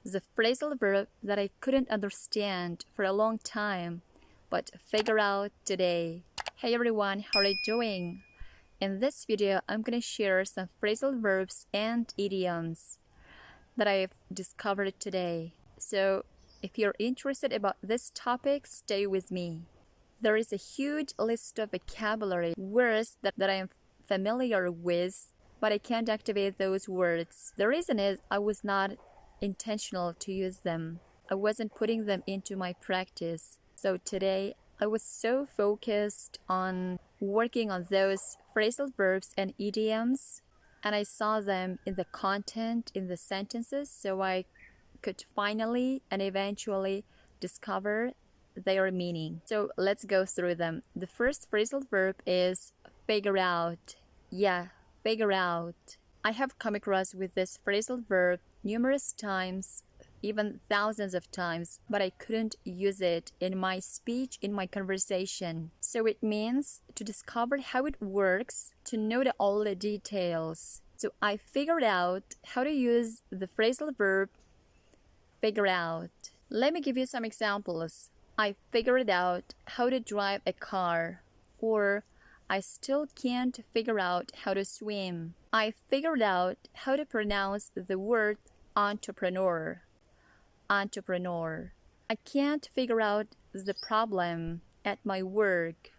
the phrasal verb that I couldn't understand for a long time, but figure out today. Hey everyone, how are you doing? In this video, I'm gonna share some phrasal verbs and idioms that I've discovered today. So if you're interested about this topic, stay with me. There is a huge list of vocabulary words that I am familiar with, but I can't activate those words. The reason is I was not intentional to use them. I wasn't putting them into my practice. So today I was so focused on working on those phrasal verbs and idioms, and I saw them in the content, in the sentences, so I could finally and eventually discover their meaning. So let's go through them. The first phrasal verb is figure out. Yeah, figure out. I have come across with this phrasal verb numerous times, even thousands of times, but I couldn't use it in my speech, in my conversation. So it means to discover how it works, to know all the details. So I figured out how to use the phrasal verb figure out. Let me give you some examples. I figured out how to drive a car, or I still can't figure out how to swim. I figured out how to pronounce the word entrepreneur. Entrepreneur. I can't figure out the problem at my work.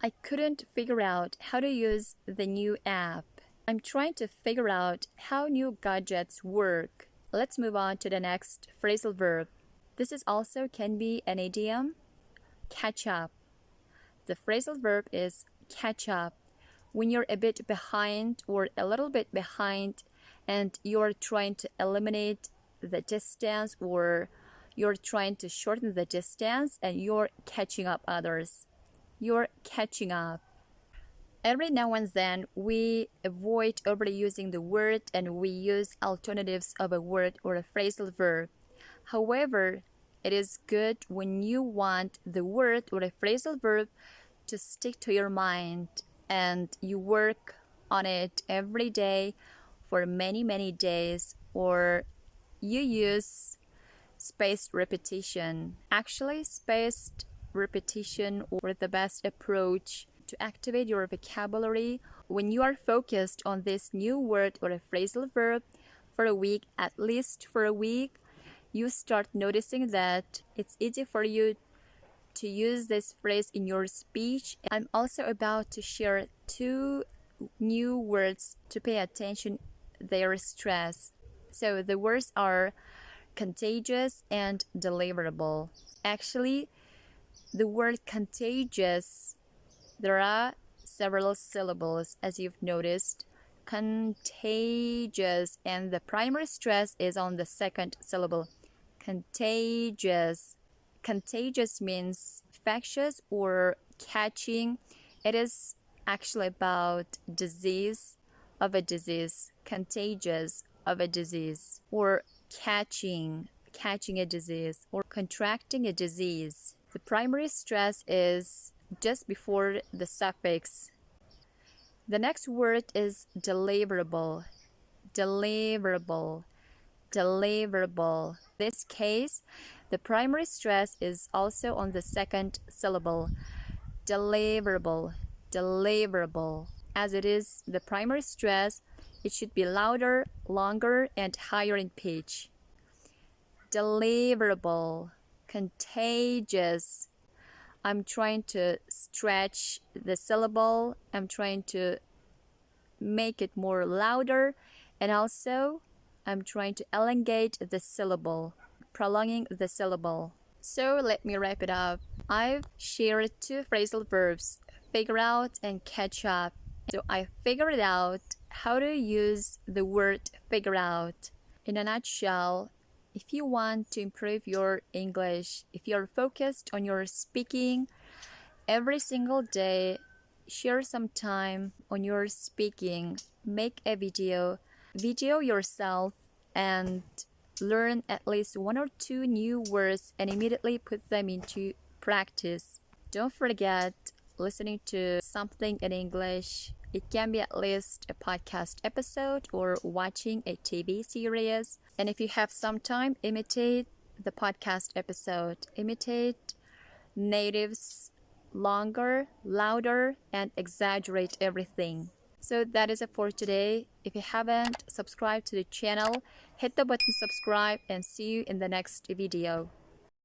I couldn't figure out how to use the new app. I'm trying to figure out how new gadgets work. Let's move on to the next phrasal verb. This is also can be an idiom. Catch up. The phrasal verb is catch up. When you're a bit behind or a little bit behind and you're trying to eliminate the distance, or you're trying to shorten the distance and you're catching up others. You're catching up. Every now and then we avoid overusing the word and we use alternatives of a word or a phrasal verb. However, it is good when you want the word or a phrasal verb to stick to your mind and you work on it every day for many days, or you use spaced repetition. Actually, spaced repetition or the best approach to activate your vocabulary when you are focused on this new word or a phrasal verb for a week, at least for a week, you start noticing that it's easy for you to use this phrase in your speech. I'm also about to share 2 new words to pay attention their stress. So the words are contagious and deliverable. Actually, the word contagious, there are several syllables as you've noticed. Contagious, and the primary stress is on the second syllable. Contagious. Contagious means infectious or catching. It is actually about disease of a disease. Contagious of a disease, or catching a disease, or contracting a disease. The primary stress is just before the suffix. The next word is deliverable. Deliverable. Deliverable. In this case, the primary stress is also on the second syllable. Deliverable. Deliverable. As it is the primary stress, it should be louder, longer, and higher in pitch. Deliverable. Contagious. I'm trying to stretch the syllable. I'm trying to make it more louder, and also I'm trying to elongate the syllable, prolonging the syllable. So let me wrap it up. I've shared 2 phrasal verbs, figure out and catch up. So I figured out how to use the word figure out. In a nutshell, if you want to improve your English, if you're focused on your speaking every single day, share some time on your speaking, make a video yourself, and learn at least 1 or 2 new words and immediately put them into practice. Don't forget listening to something in English It can be at least a podcast episode or watching a TV series. And if you have some time, imitate the podcast episode. Imitate natives longer, louder, and exaggerate everything. So that is it for today. If you haven't subscribed to the channel, hit the button subscribe and see you in the next video.